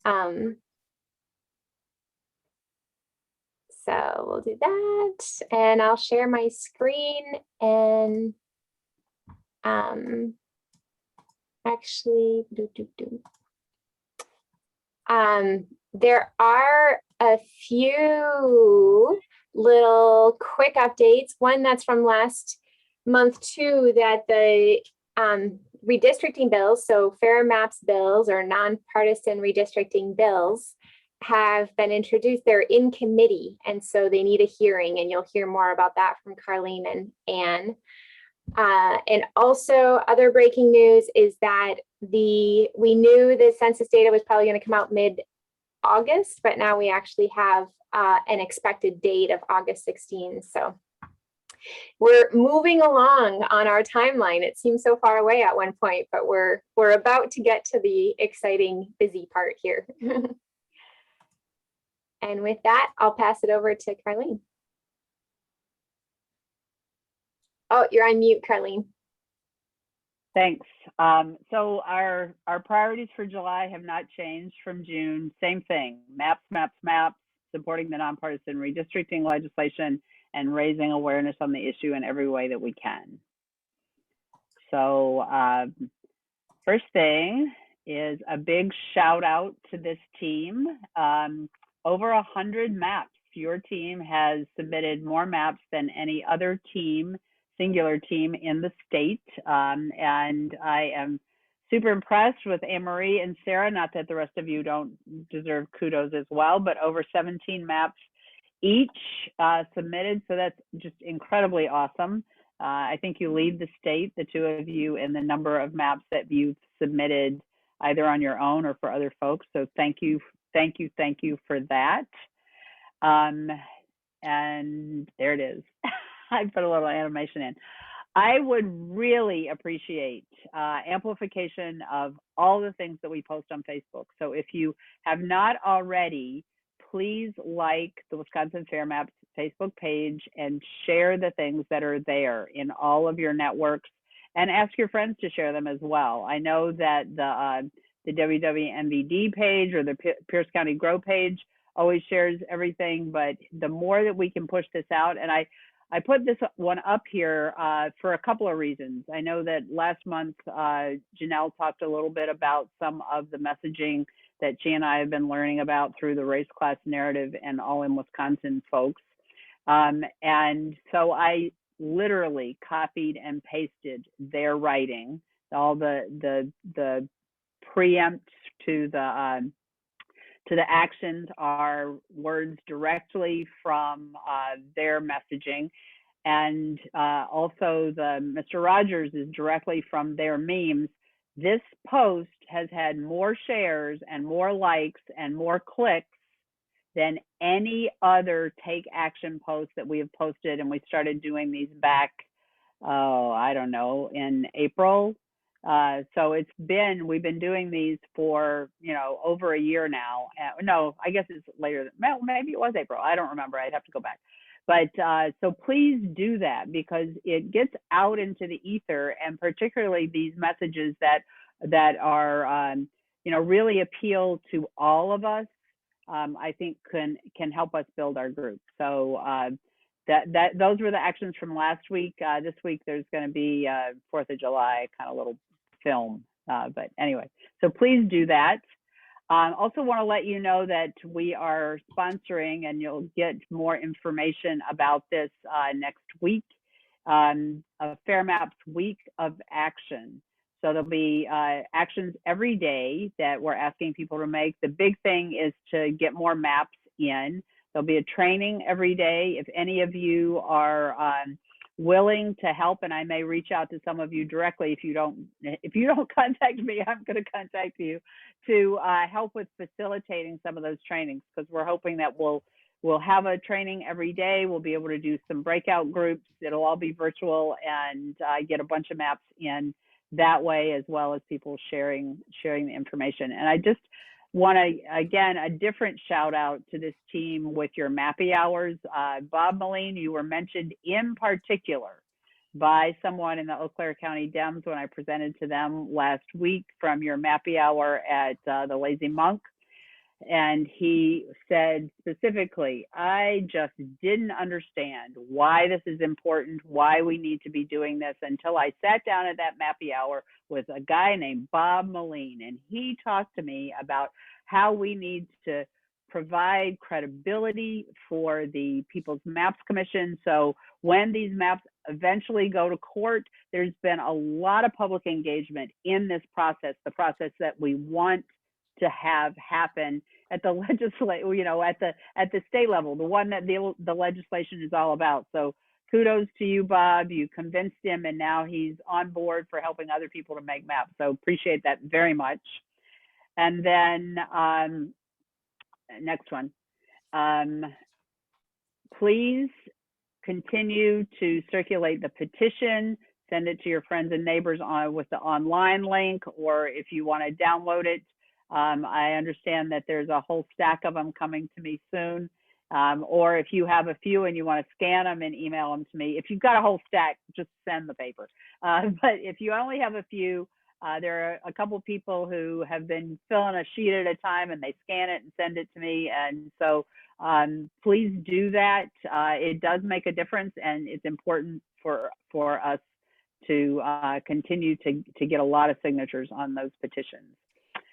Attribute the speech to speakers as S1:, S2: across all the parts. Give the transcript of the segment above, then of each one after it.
S1: Um, so we'll do that, and I'll share my screen and actually there are a few little quick updates. One that's from last month too, that the redistricting bills, so fair maps bills or nonpartisan redistricting bills, have been introduced. They're in committee, and so they need a hearing, and you'll hear more about that from Carlene and Anne. And also other breaking news is that we knew the census data was probably going to come out mid-August, but now we actually have an expected date of August 16. So we're moving along on our timeline. It seems so far away at one point, but we're about to get to the exciting, busy part here. And with that, I'll pass it over to Carlene. Oh, you're on mute, Carlene.
S2: Thanks. So our priorities for July have not changed from June. Same thing, maps, maps, maps, supporting the nonpartisan redistricting legislation and raising awareness on the issue in every way that we can. So first thing is a big shout out to this team. Over 100 maps. Your team has submitted more maps than any other team, singular team in the state. And I am super impressed with Anne-Marie and Sarah, not that the rest of you don't deserve kudos as well, but over 17 maps each submitted. So that's just incredibly awesome. I think you lead the state, the two of you, in the number of maps that you've submitted either on your own or for other folks. So thank you for that. And there it is. I put a little animation in. I would really appreciate amplification of all the things that we post on Facebook. So if you have not already, please like the Wisconsin Fair Maps Facebook page and share the things that are there in all of your networks, and ask your friends to share them as well. I know that the WWNVD page or the Pierce County Grow page always shares everything, but the more that we can push this out, and I put this one up here for a couple of reasons. I know that last month, Janelle talked a little bit about some of the messaging that she and I have been learning about through the race class narrative and All in Wisconsin folks. And so I literally copied and pasted their writing, all the preempt to the actions are words directly from their messaging, and also the Mr. Rogers is directly from their memes. This post has had more shares and more likes and more clicks than any other take action post that we have posted, and we started doing these back, I don't know, in April. So we've been doing these for, over a year now. No, I guess it's later. Maybe it was April. I don't remember. I'd have to go back. But so please do that, because it gets out into the ether, and particularly these messages that are, really appeal to all of us, I think can help us build our group. So those were the actions from last week. This week there's going to be 4th of July kind of little film, but anyway, so please do that. Also want to let you know that we are sponsoring, and you'll get more information about this next week, a Fair Maps Week of Action. So there'll be actions every day that we're asking people to make. The big thing is to get more maps in. There'll be a training every day. If any of you are willing to help, and I may reach out to some of you directly. If you don't contact me, I'm going to contact you to help with facilitating some of those trainings, because we're hoping that we'll have a training every day. We'll be able to do some breakout groups. It'll all be virtual, and get a bunch of maps in that way, as well as people sharing the information. And I just want to, again, a different shout out to this team with your Mappy Hours. Bob Moline, you were mentioned in particular by someone in the Eau Claire County Dems when I presented to them last week from your Mappy Hour at the Lazy Monk. And he said specifically, I just didn't understand why this is important, why we need to be doing this until I sat down at that Mappy Hour with a guy named Bob Moline. And he talked to me about how we need to provide credibility for the People's Maps Commission. So when these maps eventually go to court, there's been a lot of public engagement in this process, the process that we want to have happen at the legislature, you know, at the state level, the one that the legislation is all about. So kudos to you, Bob. You convinced him, and now he's on board for helping other people to make maps. So appreciate that very much. And then next one. Please continue to circulate the petition. Send it to your friends and neighbors with the online link, or if you want to download it. I understand that there's a whole stack of them coming to me soon. Or if you have a few and you want to scan them and email them to me. If you've got a whole stack, just send the paper. But if you only have a few, there are a couple people who have been filling a sheet at a time and they scan it and send it to me. And so please do that. It does make a difference, and it's important for us to continue to get a lot of signatures on those petitions.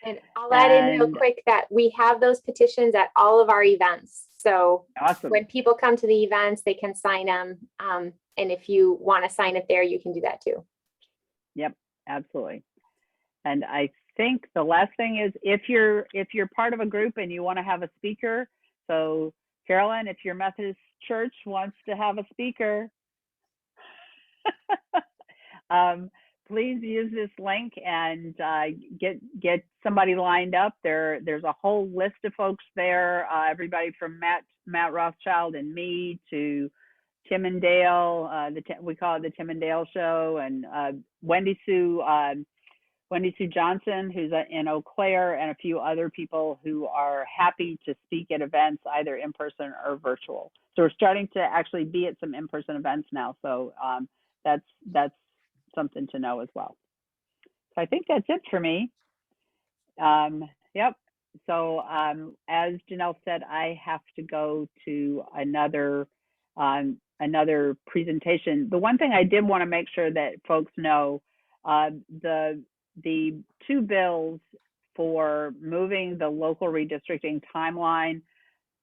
S1: And I'll add in real quick that we have those petitions at all of our events. So
S2: awesome.
S1: When people come to the events, they can sign them. And if you want to sign it there, you can do that too.
S2: Yep, absolutely. And I think the last thing is if you're part of a group and you want to have a speaker. So Carolyn, if your Methodist church wants to have a speaker, please use this link and get somebody lined up. There's a whole list of folks there. Everybody from Matt Rothschild and me to Tim and Dale. We call it the Tim and Dale Show, and Wendy Sue Johnson, who's in Eau Claire, and a few other people who are happy to speak at events, either in person or virtual. So we're starting to actually be at some in-person events now. So that's something to know as well. So I think that's it for me. Yep. So as Janelle said, I have to go to another presentation. The one thing I did want to make sure that folks know, the two bills for moving the local redistricting timeline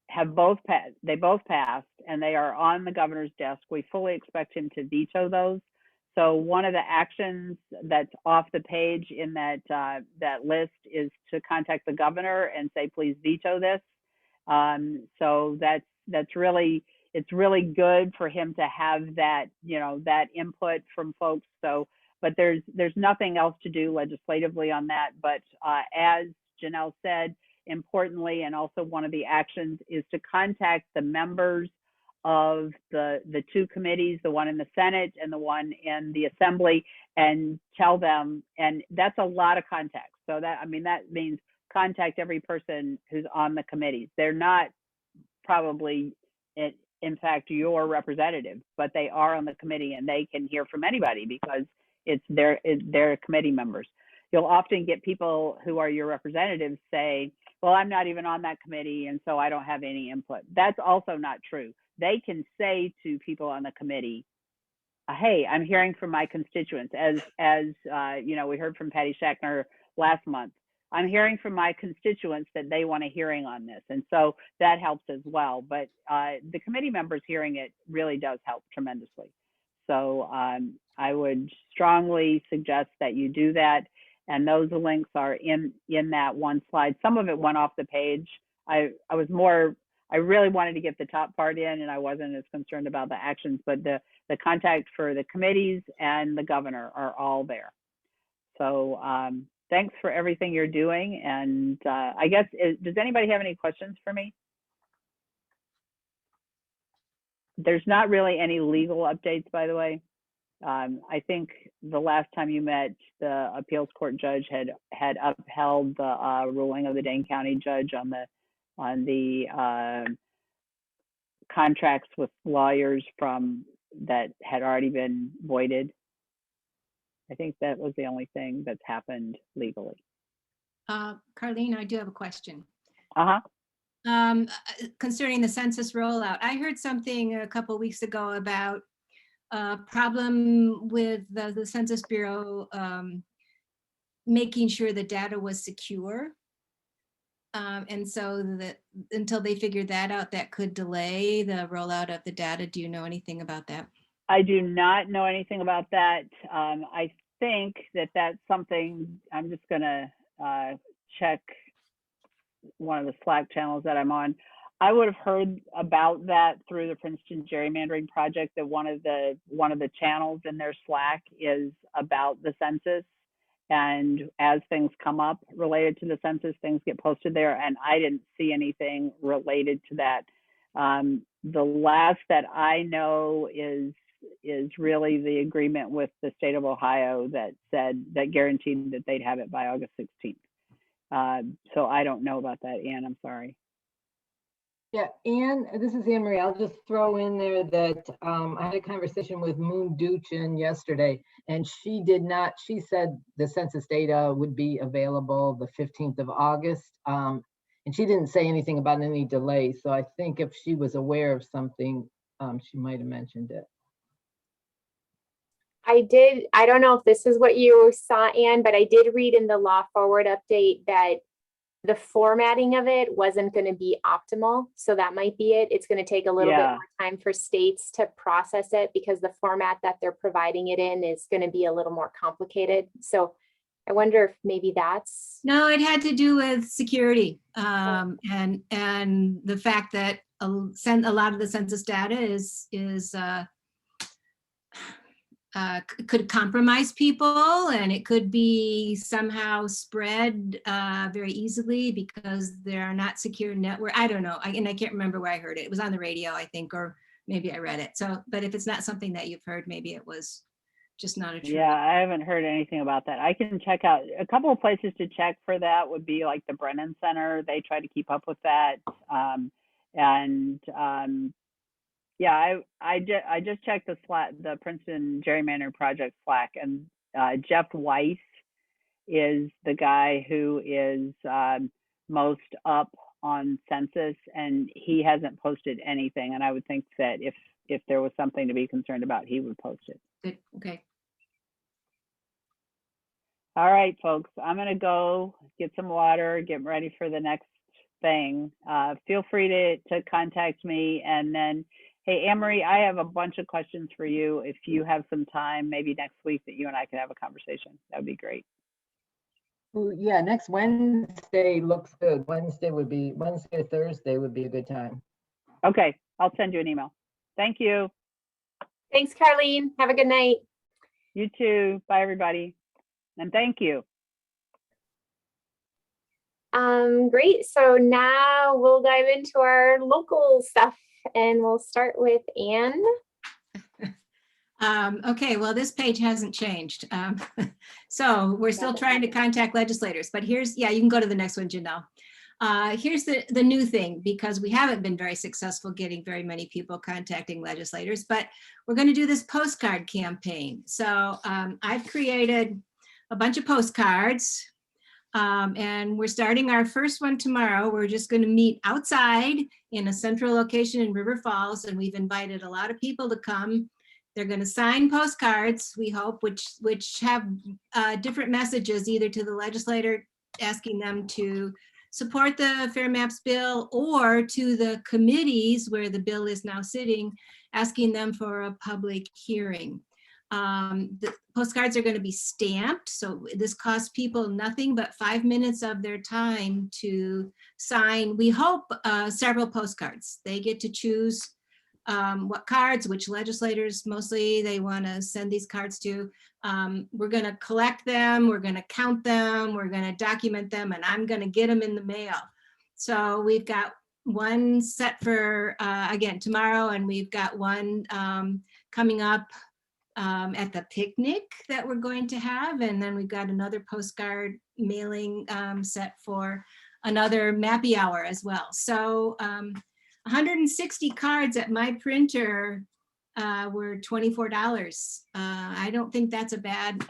S2: have both passed. They both passed, and they are on the governor's desk. We fully expect him to veto those. So one of the actions that's off the page in that list is to contact the governor and say, please veto this. So it's really good for him to have that, that input from folks. So, but there's nothing else to do legislatively on that. But as Janelle said, importantly, and also one of the actions is to contact the members of the two committees, the one in the Senate and the one in the Assembly, and tell them, and that's a lot of contacts. So that means contact every person who's on the committees. They're not probably, in fact, your representative, but they are on the committee and they can hear from anybody because it's their committee members. You'll often get people who are your representatives say, well, I'm not even on that committee, and so I don't have any input. That's also not true. They can say to people on the committee, hey, I'm hearing from my constituents, as we heard from Patty Shackner last month. I'm hearing from my constituents that they want a hearing on this. And so that helps as well. But the committee members hearing it really does help tremendously. So I would strongly suggest that you do that. And those links are in that one slide. Some of it went off the page. I really wanted to get the top part in, and I wasn't as concerned about the actions, but the contact for the committees and the governor are all there. So thanks for everything you're doing. And I guess, does anybody have any questions for me? There's not really any legal updates, by the way. I think the last time you met, the appeals court judge had upheld the ruling of the Dane County judge on the contracts with lawyers that had already been voided. I think that was the only thing that's happened legally.
S3: Carlene, I do have a question.
S2: Uh-huh.
S3: Concerning the census rollout. I heard something a couple weeks ago about a problem with the Census Bureau making sure the data was secure. And so that until they figured that out, that could delay the rollout of the data. Do you know anything about that?
S2: I do not know anything about that. I think that that's something, I'm just gonna check one of the Slack channels that I'm on. I would have heard about that through the Princeton Gerrymandering Project, that one of the channels in their Slack is about the census. And as things come up related to the census, things get posted there. And I didn't see anything related to that. The last that I know is really the agreement with the state of Ohio that guaranteed that they'd have it by August 16th. So I don't know about that, Ann, I'm sorry.
S4: Yeah, Ann, this is Anne Marie. I'll just throw in there that I had a conversation with Moon Duchin yesterday, and she said the census data would be available the 15th of August. And she didn't say anything about any delay. So I think if she was aware of something, she might have mentioned it.
S1: I don't know if this is what you saw, Anne, but I did read in the Law Forward update that the formatting of it wasn't going to be optimal. So that might be it. It's going to take a little bit more time for states to process it because the format that they're providing it in is going to be a little more complicated. So I wonder if maybe that's.
S3: No, it had to do with security and the fact that a lot of the census data could compromise people, and it could be somehow spread very easily because there are not secure network. I don't know. I can't remember where I heard it. It was on the radio, I think, or maybe I read it. So, but if it's not something that you've heard, maybe it was just not a true.
S2: Yeah, I haven't heard anything about that. I can check out a couple of places to check for that would be like the Brennan Center. They try to keep up with that. Yeah, I just checked the Princeton Gerrymandering Project Slack, and Jeff Weiss is the guy who is most up on census, and he hasn't posted anything. And I would think that if there was something to be concerned about, he would post it.
S3: Good. Okay.
S2: All right, folks, I'm gonna go get some water, get ready for the next thing. Feel free to contact me, and then, hey, Anne-Marie, I have a bunch of questions for you. If you have some time, maybe next week that you and I can have a conversation, that would be great.
S4: Ooh, yeah, next Wednesday looks good. Wednesday or Thursday would be a good time.
S2: Okay, I'll send you an email. Thank you.
S1: Thanks, Carlene. Have a good night.
S2: You too. Bye, everybody. And thank you.
S1: Great. So now we'll dive into our local stuff, and we'll start with Anne.
S3: Okay, well, this page hasn't changed. So we're still trying to contact legislators, but you can go to the next one, Janelle. Here's the new thing, because we haven't been very successful getting very many people contacting legislators, but we're going to do this postcard campaign. So I've created a bunch of postcards, and we're starting our first one tomorrow. We're just going to meet outside in a central location in River Falls, and we've invited a lot of people to come. They're going to sign postcards, we hope, which have different messages, either to the legislator asking them to support the Fair Maps bill, or to the committees where the bill is now sitting, asking them for a public hearing. The postcards are going to be stamped, so this costs people nothing but 5 minutes of their time to sign, we hope, several postcards. They get to choose what cards, which legislators mostly they want to send these cards to. We're going to collect them, we're going to count them, we're going to document them, and I'm going to get them in the mail. So we've got one set for, again, tomorrow, and we've got one coming up at the picnic that we're going to have. And then we've got another postcard mailing set for another Mappy Hour as well. So 160 cards at my printer were $24. I don't think that's a bad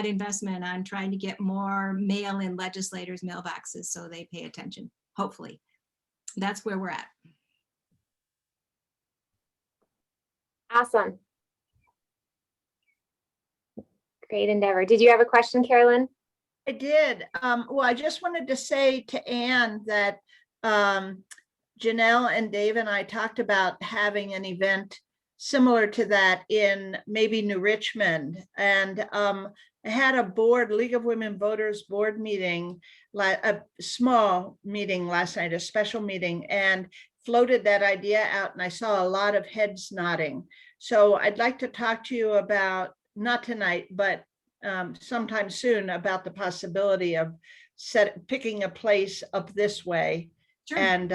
S3: investment on trying to get more mail in legislators' mailboxes so they pay attention. hopefully. That's where we're at.
S1: Awesome. Great endeavor. Did you have a question, Carolyn?
S5: I did. Well, I just wanted to say to Anne that Janelle and Dave and I talked about having an event similar to that in maybe New Richmond. And I had a board, League of Women Voters board meeting, a small meeting last night, a special meeting, and floated that idea out. And I saw a lot of heads nodding. So I'd like to talk to you about, not tonight, but sometime soon, about the possibility of picking a place up this way. Sure. And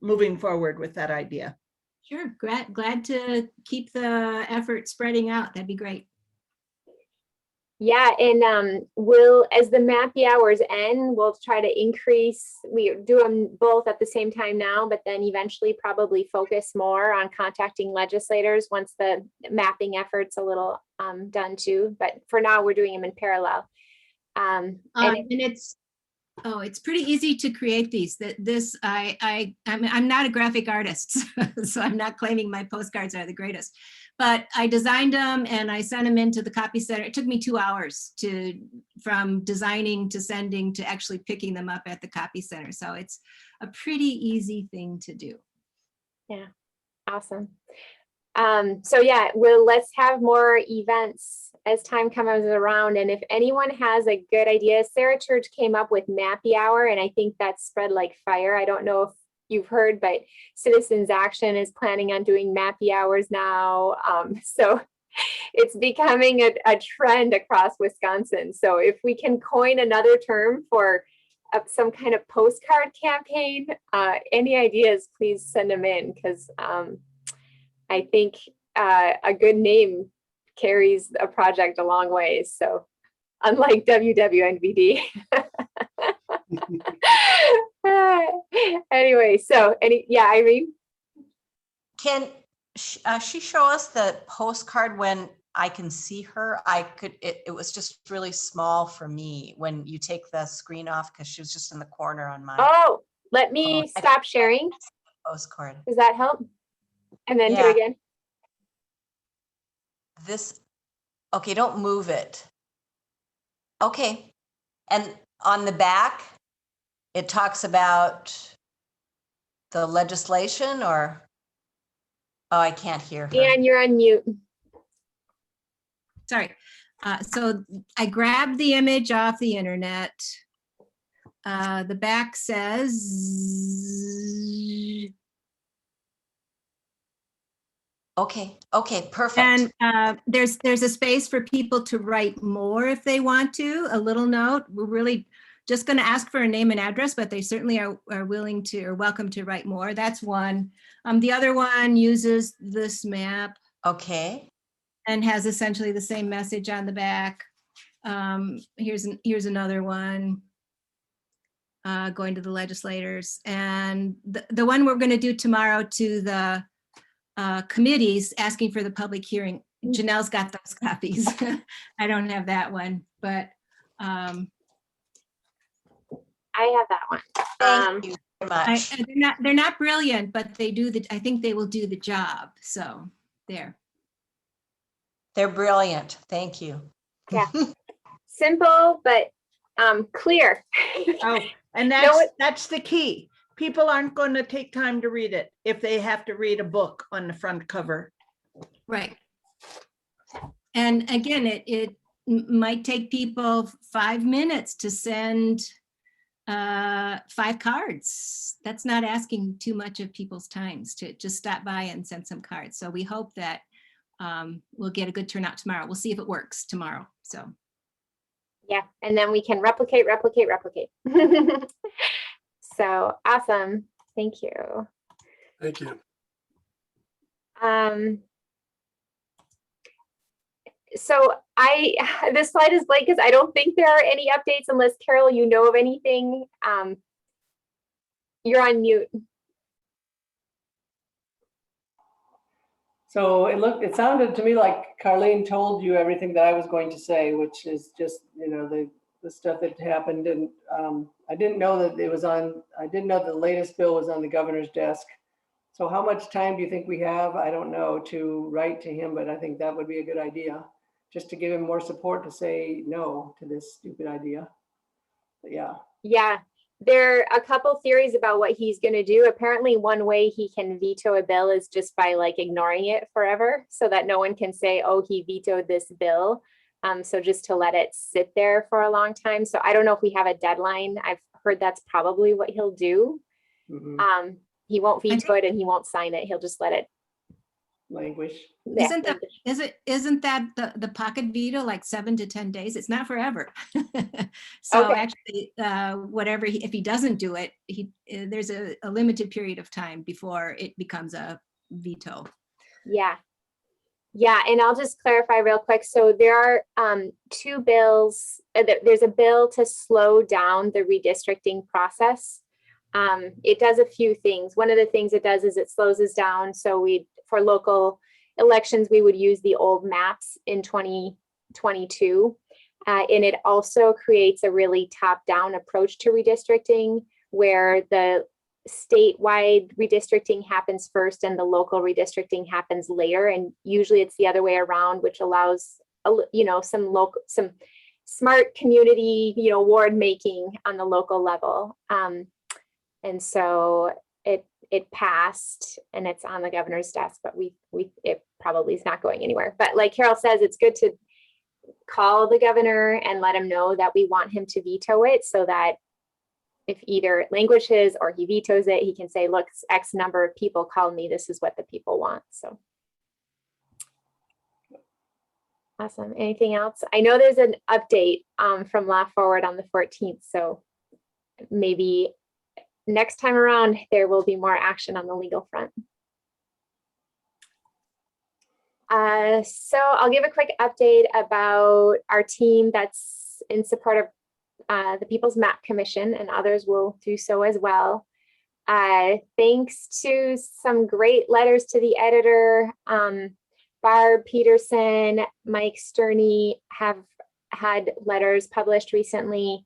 S5: moving forward with that idea.
S3: Sure, glad to keep the effort spreading out. That'd be great.
S1: Yeah, and we'll, as the MAPI hours end, we'll try to increase, we do them both at the same time now, but then eventually probably focus more on contacting legislators once the mapping effort's a little done too. But for now, we're doing them in parallel.
S3: And it's pretty easy to create these. I'm not a graphic artist, so I'm not claiming my postcards are the greatest. But I designed them and I sent them into the copy center. It took me 2 hours from designing to sending to actually picking them up at the copy center. So it's a pretty easy thing to do.
S1: Yeah, awesome. So yeah, let's have more events as time comes around. And if anyone has a good idea, Sarah Church came up with MAPI Hour, and I think that's spread like fire. I don't know if you've heard, but Citizens Action is planning on doing MAPI hours now. So it's becoming a trend across Wisconsin. So if we can coin another term for some kind of postcard campaign, any ideas, please send them in, because I think a good name carries a project a long way. So unlike WWNVD. Anyway, so Irene?
S6: Can she show us the postcard when I can see her? It was just really small for me when you take the screen off, because she was just in the corner on mine.
S1: Oh, let me stop sharing.
S6: Postcard.
S1: Does that help? And then do it again.
S6: Okay, don't move it. Okay. And on the back, it talks about the legislation, or, oh, I can't hear her.
S1: And you're on mute.
S3: Sorry. So I grabbed the image off the internet. The back says.
S6: Okay, perfect.
S3: And there's a space for people to write more if they want to, a little note. We're really just going to ask for a name and address, but they certainly are willing to or welcome to write more. That's one. The other one uses this map.
S6: Okay.
S3: And has essentially the same message on the back. Here's another one going to the legislators. And the one we're going to do tomorrow to the committees asking for the public hearing. Janelle's got those copies. I don't have that one, but
S1: I have that one.
S6: Thank you very much.
S3: They're not brilliant, but they do I think they will do the job. So there.
S6: They're brilliant. Thank you.
S1: Yeah. Simple, but clear.
S5: Oh, and that's the key. People aren't going to take time to read it if they have to read a book on the front cover.
S3: Right. And again, it might take people 5 minutes to send 5 cards. That's not asking too much of people's times to just stop by and send some cards. So we hope that we'll get a good turnout tomorrow. We'll see if it works tomorrow. So.
S1: Yeah, and then we can replicate. So awesome. Thank you.
S7: Thank you.
S1: So this slide is blank because I don't think there are any updates unless, Carol, you know of anything. You're on mute.
S7: So it sounded to me like Carlene told you everything that I was going to say, which is just, the the stuff that happened, and I didn't know that it was on, I didn't know the latest bill was on the governor's desk. So how much time do you think we have? I don't know, to write to him, but I think that would be a good idea, just to give him more support to say no to this stupid idea. But yeah.
S1: Yeah, there are a couple theories about what he's going to do. Apparently, one way he can veto a bill is just by like ignoring it forever, so that no one can say, oh, he vetoed this bill. So just to let it sit there for a long time. So I don't know if we have a deadline. I've heard that's probably what he'll do.
S7: Mhm.
S1: He won't veto it and he won't sign it. He'll just let it.
S7: Languish.
S1: Yeah.
S3: Isn't that the pocket veto like 7 to 10 days? It's not forever. So
S1: Okay.
S3: actually, whatever, if he doesn't do it, there's a limited period of time before it becomes a veto.
S1: Yeah. Yeah, and I'll just clarify real quick. So there are two bills. There's a bill to slow down the redistricting process. It does a few things. One of the things it does is it slows us down. So for local elections, we would use the old maps in 2022. And it also creates a really top-down approach to redistricting, where the statewide redistricting happens first and the local redistricting happens later. And usually it's the other way around, which allows, some smart community, ward making on the local level. And so it passed and it's on the governor's desk, but it probably is not going anywhere. But like Carol says, it's good to call the governor and let him know that we want him to veto it, so that if either it languishes or he vetoes it, he can say, look, X number of people called me. This is what the people want. So awesome. Anything else? I know there's an update from Law Forward on the 14th. So maybe next time around, there will be more action on the legal front. So I'll give a quick update about our team that's in support of the People's Map Commission, and others will do so as well. Thanks to some great letters to the editor, Barb Peterson, Mike Sterney have had letters published recently.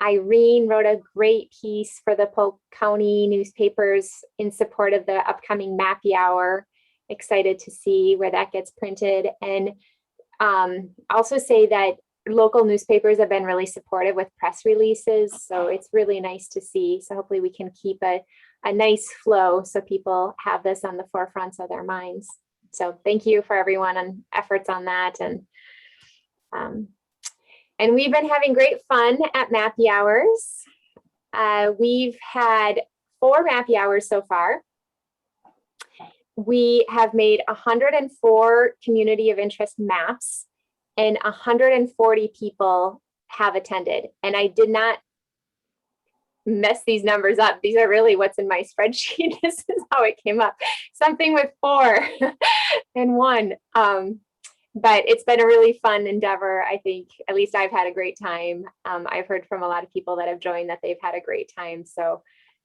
S1: Irene wrote a great piece for the Polk County newspapers in support of the upcoming Mappy Hour. Excited to see where that gets printed. And also say that local newspapers have been really supportive with press releases. So it's really nice to see. So hopefully we can keep a nice flow so people have this on the forefronts of their minds. So thank you for everyone and efforts on that. And we've been having great fun at Mappy Hours. We've had 4 Mappy Hours so far. We have made 104 community of interest maps, and 140 people have attended. And I did not mess these numbers up. These are really what's in my spreadsheet. This is how it came up. Something with 4 and 1. But it's been a really fun endeavor. I think at least I've had a great time. I've heard from a lot of people that have joined that they've had a great time. So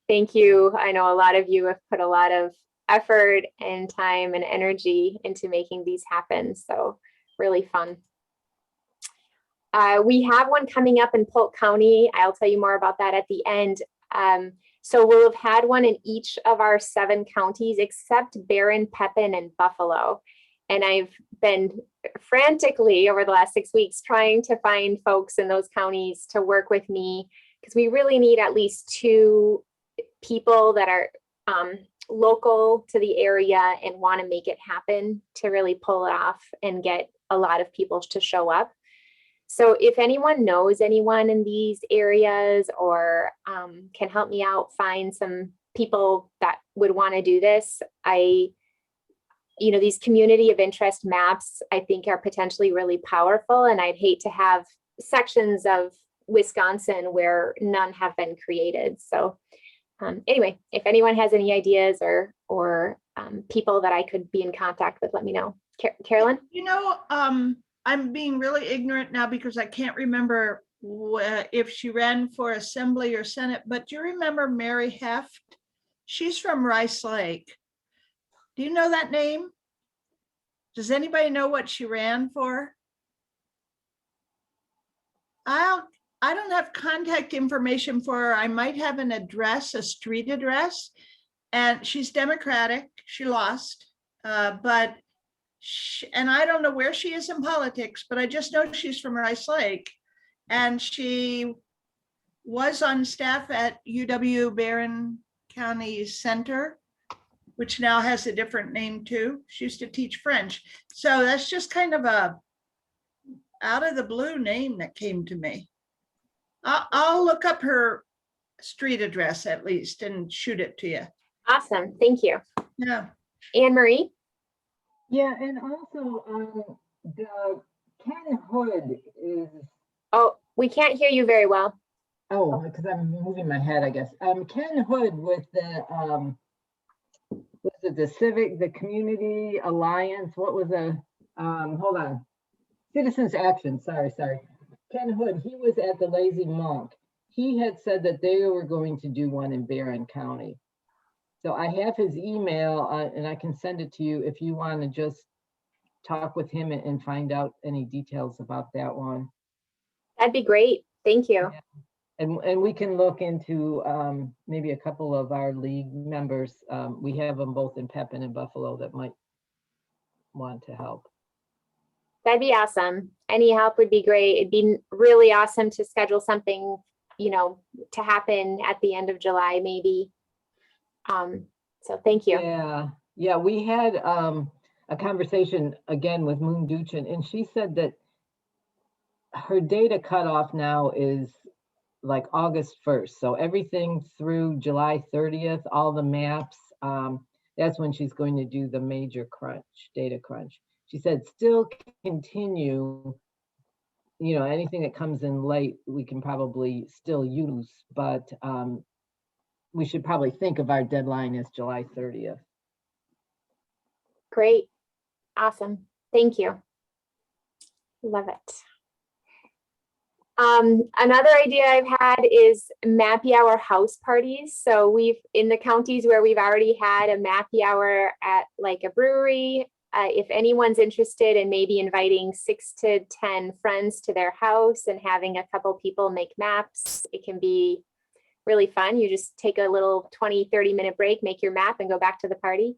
S1: thank you. I know a lot of you have put a lot of effort and time and energy into making these happen. So really fun. We have one coming up in Polk County. I'll tell you more about that at the end. So we'll have had one in each of our 7 counties except Barron, Pepin, and Buffalo. And I've been frantically over the last 6 weeks trying to find folks in those counties to work with me, because we really need at least 2 people that are local to the area and want to make it happen to really pull it off and get a lot of people to show up. So if anyone knows anyone in these areas or can help me out, find some people that would want to do this, these community of interest maps, I think, are potentially really powerful. And I'd hate to have sections of Wisconsin where none have been created. So anyway, if anyone has any ideas or people that I could be in contact with, let me know. Carolyn?
S5: I'm being really ignorant now because I can't remember if she ran for Assembly or Senate, but do you remember Mary Heft? She's from Rice Lake. Do you know that name? Does anybody know what she ran for? I don't have contact information for her. I might have an address, a street address. And she's Democratic. She lost, but and I don't know where she is in politics, but I just know she's from Rice Lake. And she was on staff at UW Barron County Center, which now has a different name too. She used to teach French. So that's just kind of a out of the blue name that came to me. I'll look up her street address at least and shoot it to you.
S1: Awesome. Thank you.
S5: Yeah.
S1: Anne Marie?
S4: Yeah, and also, the Ken Hood is,
S1: Oh, we can't hear you very well.
S4: oh, because I'm moving my head, I guess. Ken Hood with the, was it the Community Alliance? What was the, hold on. Citizens Action, sorry. Ken Hood, he was at the Lazy Monk. He had said that they were going to do one in Barron County. So I have his email and I can send it to you if you want to just talk with him and find out any details about that one.
S1: That'd be great. Thank you.
S4: And we can look into maybe a couple of our league members. We have them both in Pepin and Buffalo that might want to help.
S1: That'd be awesome. Any help would be great. It'd be really awesome to schedule something, you know, to happen at the end of July, maybe. So thank you.
S4: Yeah, we had a conversation again with Moon Duchin, and she said that her data cutoff now is like August 1st. So everything through July 30th, all the maps, that's when she's going to do the major data crunch. She said still continue, you know, anything that comes in late, we can probably still use, but we should probably think of our deadline as July 30th.
S1: Great. Awesome. Thank you. Love it. Another idea I've had is Mappy Hour house parties. So we've, in the counties where we've already had a Mappy Hour at like a brewery, if anyone's interested in maybe inviting 6 to 10 friends to their house and having a couple people make maps, it can be really fun. You just take a little 20-30 minute break, make your map and go back to the party.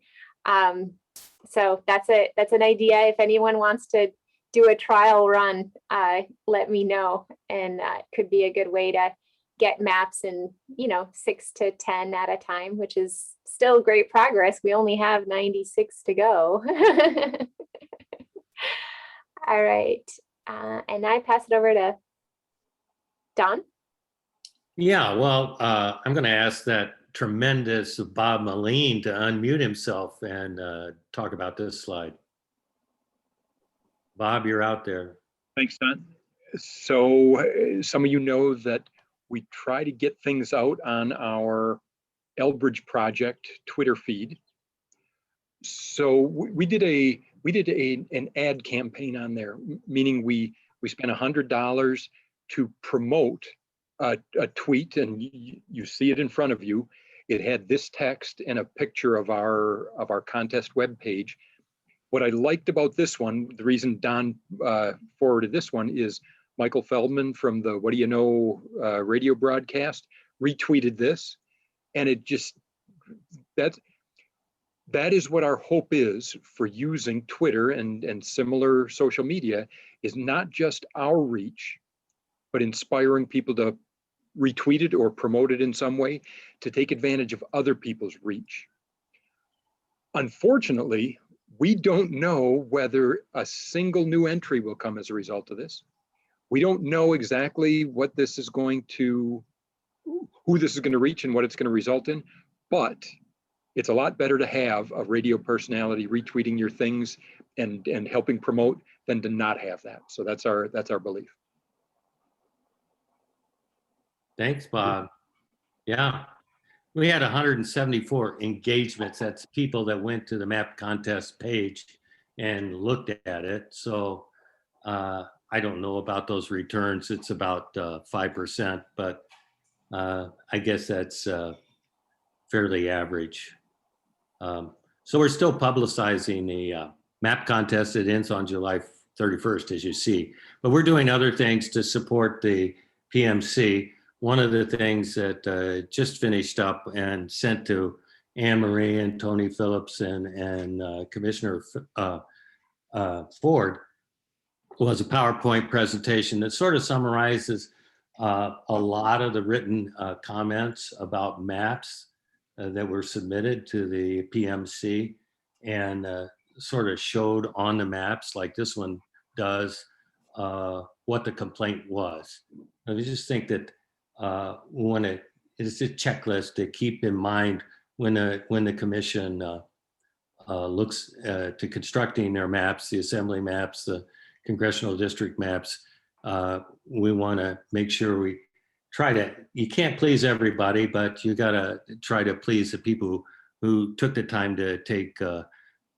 S1: So that's an idea. If anyone wants to do a trial run, let me know. And it could be a good way to get maps in, 6 to 10 at a time, which is still great progress. We only have 96 to go. All right. And I pass it over to Don.
S8: Yeah, well, I'm going to ask that tremendous Bob Moline to unmute himself and talk about this slide. Bob, you're out there.
S9: Thanks, Don. So some of you know that we try to get things out on our Elbridge Project Twitter feed. So we did an ad campaign on there, meaning we spent $100 to promote a tweet, and you see it in front of you. It had this text and a picture of our contest webpage. What I liked about this one, the reason Don forwarded this one, is Michael Feldman from the What Do You Know radio broadcast retweeted this, and it just, that is what our hope is for using Twitter and similar social media, is not just our reach, but inspiring people to retweet it or promote it in some way to take advantage of other people's reach. Unfortunately, we don't know whether a single new entry will come as a result of this. We don't know exactly what this is going to, who this is going to reach and what it's going to result in, but it's a lot better to have a radio personality retweeting your things and helping promote than to not have that. So that's our belief.
S8: Thanks, Bob. Yeah, we had 174 engagements. That's people that went to the map contest page and looked at it. So I don't know about those returns. It's about 5%, but I guess that's fairly average. So we're still publicizing the map contest. It ends on July 31st, as you see, but we're doing other things to support the PMC. One of the things that just finished up and sent to Anne Marie and Tony Phillips and Commissioner Ford was a PowerPoint presentation that sort of summarizes a lot of the written comments about maps that were submitted to the PMC, and sort of showed on the maps, like this one does, what the complaint was. I just think that when it's a checklist to keep in mind when the commission looks to constructing their maps, the assembly maps, the congressional district maps. We want to make sure we try to, you can't please everybody, but you got to try to please the people who took the time to take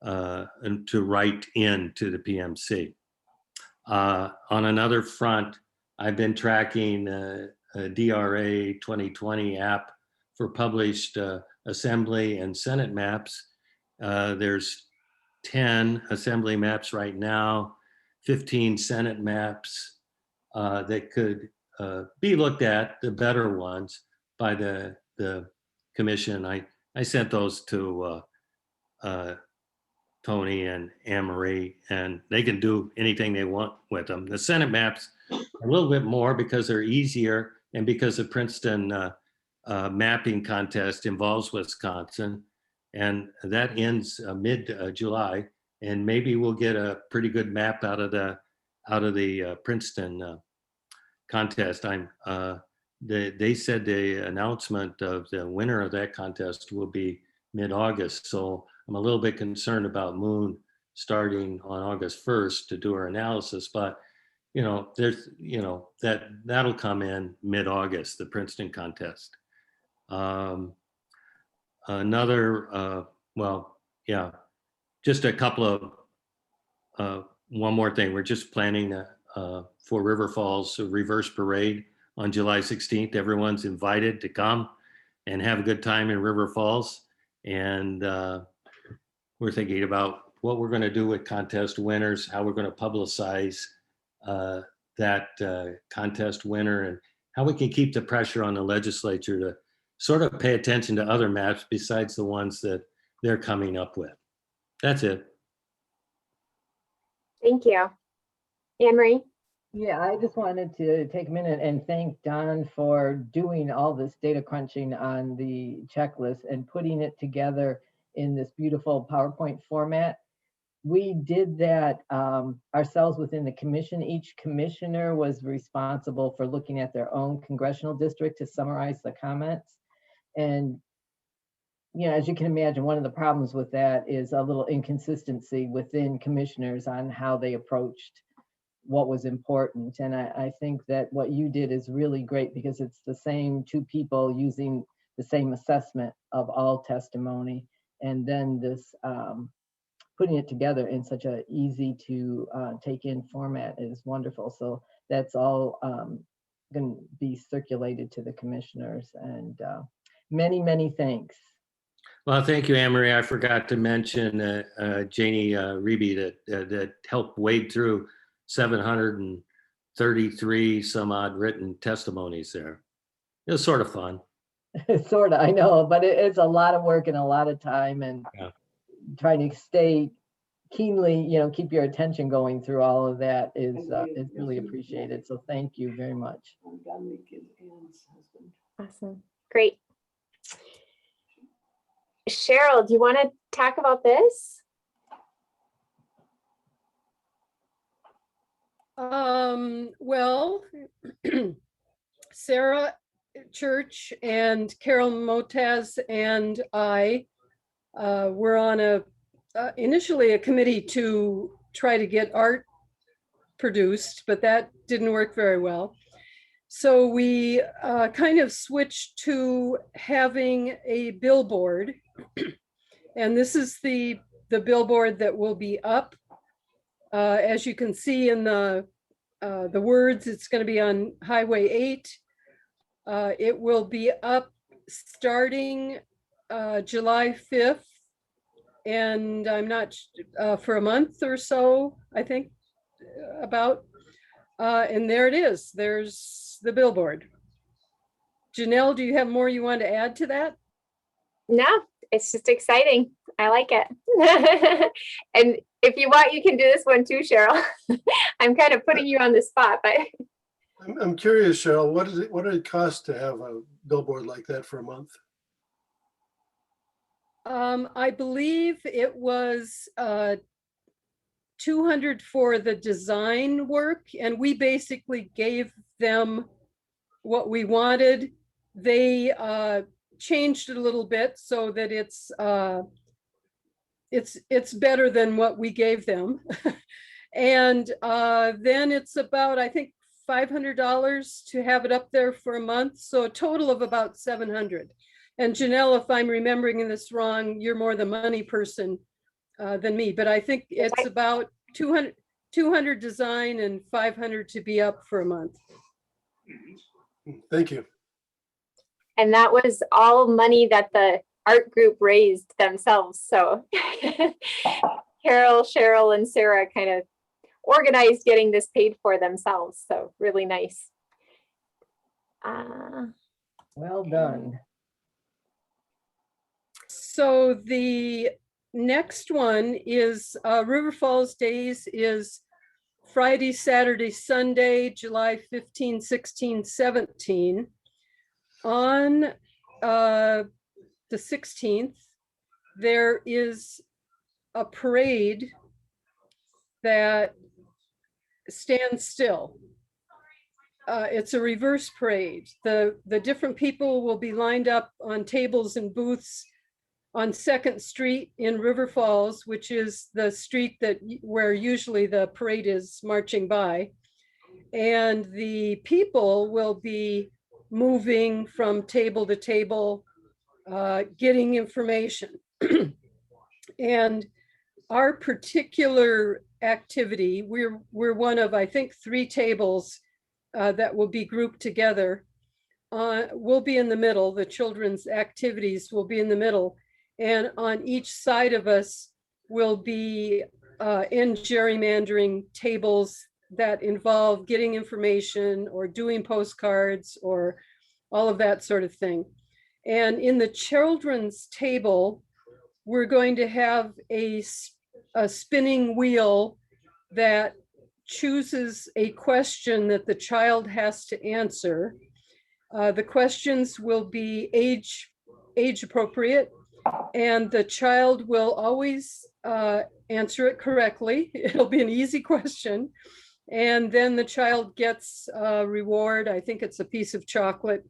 S8: and to write in to the PMC. On another front, I've been tracking a DRA 2020 app for published Assembly and Senate maps. There's 10 Assembly maps right now, 15 Senate maps that could be looked at, the better ones, by the commission. I sent those to Tony and Anne Marie, and they can do anything they want with them. The Senate maps a little bit more because they're easier, and because the Princeton mapping contest involves Wisconsin, and that ends mid-July, and maybe we'll get a pretty good map out of the Princeton contest. They said the announcement of the winner of that contest will be mid-August, so I'm a little bit concerned about Moon starting on August 1st to do her analysis, but that'll come in mid-August, the Princeton contest. Just a couple of, one more thing. We're just planning for River Falls a reverse parade on July 16th. Everyone's invited to come and have a good time in River Falls. And we're thinking about what we're going to do with contest winners, how we're going to publicize that contest winner, and how we can keep the pressure on the legislature to sort of pay attention to other maps besides the ones that they're coming up with. That's it.
S1: Thank you. Anne Marie?
S4: Yeah, I just wanted to take a minute and thank Don for doing all this data crunching on the checklist and putting it together in this beautiful PowerPoint format. We did that ourselves within the commission. Each commissioner was responsible for looking at their own congressional district to summarize the comments. And as you can imagine, one of the problems with that is a little inconsistency within commissioners on how they approached what was important. And I think that what you did is really great because it's the same two people using the same assessment of all testimony. And then this putting it together in such a easy to take in format is wonderful. So that's all going to be circulated to the commissioners, and many, many thanks.
S8: Well, thank you, Anne Marie. I forgot to mention Janie Reby that helped wade through 733 some odd written testimonies there. It was sort of fun.
S4: Sort of, I know, but it's a lot of work and a lot of time, and trying to stay keenly, keep your attention going through all of that is really appreciated. So thank you very much.
S1: Awesome. Great. Cheryl, do you want to talk about this?
S10: Well, Sarah Church and Carol Motaz and I were on initially a committee to try to get art produced, but that didn't work very well. So we kind of switched to having a billboard, and this is the billboard that will be up. As you can see in the words, it's going to be on Highway 8. It will be up starting July 5th, and I'm not for a month or so, I think, about. And there it is. There's the billboard. Janelle, do you have more you want to add to that?
S1: No, it's just exciting. I like it. And if you want, you can do this one too, Cheryl. I'm kind of putting you on the spot, but
S11: I'm curious, Cheryl, what did it cost to have a billboard like that for a month?
S10: I believe it was 200 for the design work, and we basically gave them what we wanted. They changed it a little bit so that it's better than what we gave them. And then it's about, I think, $500 to have it up there for a month. So a total of about 700. And Janelle, if I'm remembering this wrong, you're more the money person than me, but I think it's about 200 design and 500 to be up for a month.
S11: Thank you.
S1: and that was all money that the art group raised themselves. So Carol, Cheryl, and Sarah kind of organized getting this paid for themselves. So really nice.
S4: Well done.
S10: So the next one is River Falls Days is Friday, Saturday, Sunday, July 15, 16, 17. On the 16th, there is a parade that stands still. It's a reverse parade. The different people will be lined up on tables and booths on 2nd Street in River Falls, which is the street where usually the parade is marching by. And the people will be moving from table to table, getting information. And our particular activity, we're one of, I think, 3 tables that will be grouped together. We'll be in the middle. The children's activities will be in the middle. And on each side of us will be in gerrymandering tables that involve getting information or doing postcards or all of that sort of thing. And in the children's table, we're going to have a spinning wheel that chooses a question that the child has to answer. The questions will be age appropriate, and the child will always answer it correctly. It'll be an easy question. And then the child gets a reward. I think it's a piece of chocolate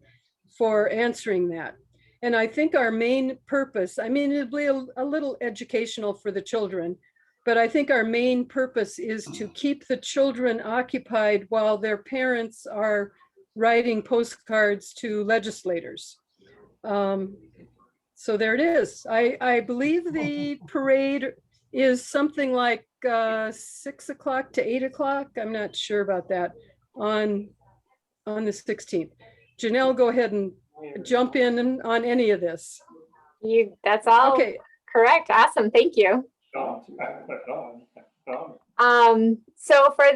S10: for answering that. And I think our main purpose, I mean, it'll be a little educational for the children, but I think our main purpose is to keep the children occupied while their parents are writing postcards to legislators. So there it is. I believe the parade is something like 6 o'clock to 8 o'clock. I'm not sure about that on the 16th. Janelle, go ahead and jump in on any of this.
S1: That's all
S10: Okay.
S1: correct. Awesome. Thank you. So for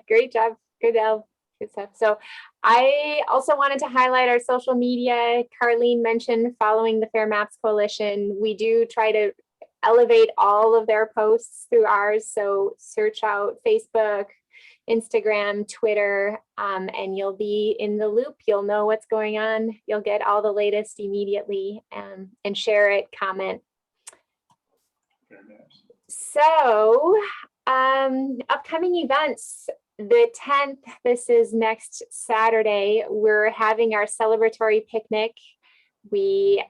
S1: great job. Good stuff. So I also wanted to highlight our social media. Carlene mentioned following the Fair Maps Coalition. We do try to elevate all of their posts through ours. So search out Facebook, Instagram, Twitter, and you'll be in the loop. You'll know what's going on. You'll get all the latest immediately, and share it, comment. So upcoming events. The 10th, this is next Saturday, we're having our celebratory picnic. We'll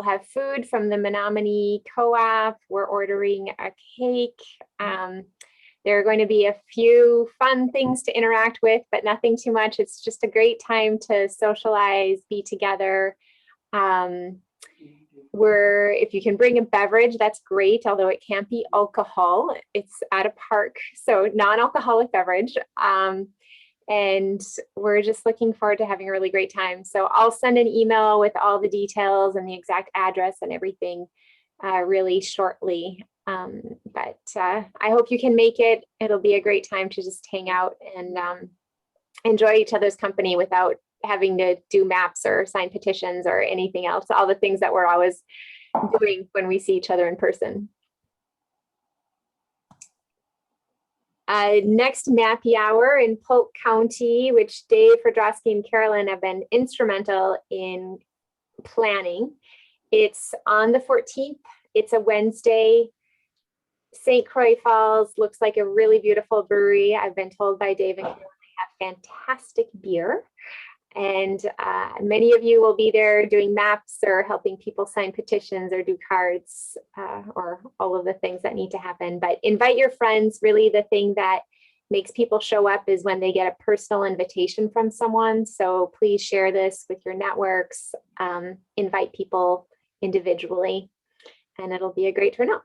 S1: have food from the Menominee Co-op. We're ordering a cake. There are going to be a few fun things to interact with, but nothing too much. It's just a great time to socialize, be together. If you can bring a beverage, that's great, although it can't be alcohol. It's at a park, so non-alcoholic beverage. And we're just looking forward to having a really great time. So I'll send an email with all the details and the exact address and everything really shortly. But I hope you can make it. It'll be a great time to just hang out and enjoy each other's company without having to do maps or sign petitions or anything else, all the things that we're always doing when we see each other in person. Next Mappy Hour in Polk County, which Dave Fredrowski and Carolyn have been instrumental in planning. It's on the 14th. It's a Wednesday. St. Croix Falls looks like a really beautiful brewery. I've been told by Dave and Carolyn they have fantastic beer. And many of you will be there doing maps or helping people sign petitions or do cards or all of the things that need to happen. But invite your friends. Really, the thing that makes people show up is when they get a personal invitation from someone. So please share this with your networks, invite people individually, and it'll be a great turnout.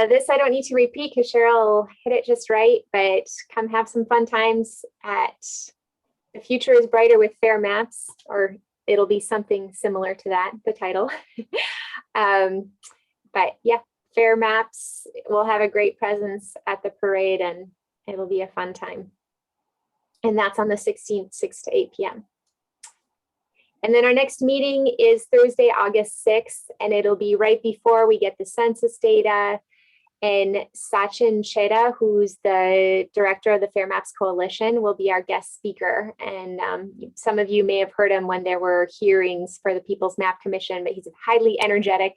S1: This I don't need to repeat because Cheryl hit it just right, but come have some fun times at The Future is Brighter with Fair Maps, or it'll be something similar to that, the title. But yeah, Fair Maps will have a great presence at the parade and it'll be a fun time. And that's on the 16th, 6 to 8 p.m. And then our next meeting is Thursday, August 6th, and it'll be right before we get the census data. And Sachin Cheda, who's the director of the Fair Maps Coalition, will be our guest speaker. And some of you may have heard him when there were hearings for the People's Map Commission, but he's a highly energetic,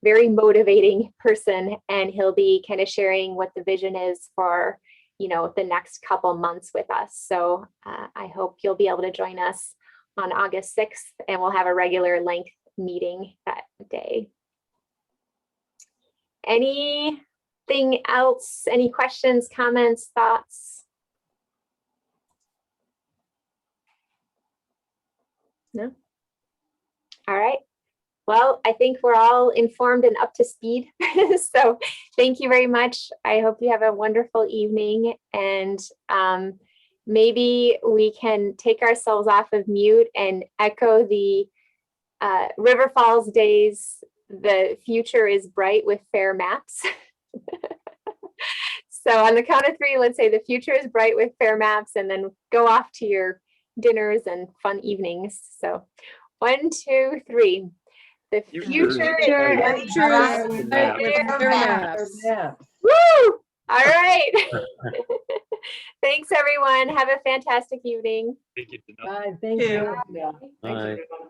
S1: very motivating person. And he'll be kind of sharing what the vision is for, you know, the next couple months with us. So I hope you'll be able to join us on August 6th, and we'll have a regular length meeting that day. Anything else? Any questions, comments, thoughts? No? All right. Well, I think we're all informed and up to speed. So thank you very much. I hope you have a wonderful evening, and maybe we can take ourselves off of mute and echo the River Falls days. The future is bright with fair maps. So on the count of 3, let's say the future is bright with fair maps, and then go off to your dinners and fun evenings. So 1, 2, 3. The future is
S10: Future is bright with
S6: Fair
S10: fair
S6: maps.
S10: maps.
S1: Woo! All right. Thanks, everyone. Have a fantastic evening.
S9: Thank you.
S4: Bye, thank you.
S7: Yeah. Thanks,
S8: Bye.
S7: everyone.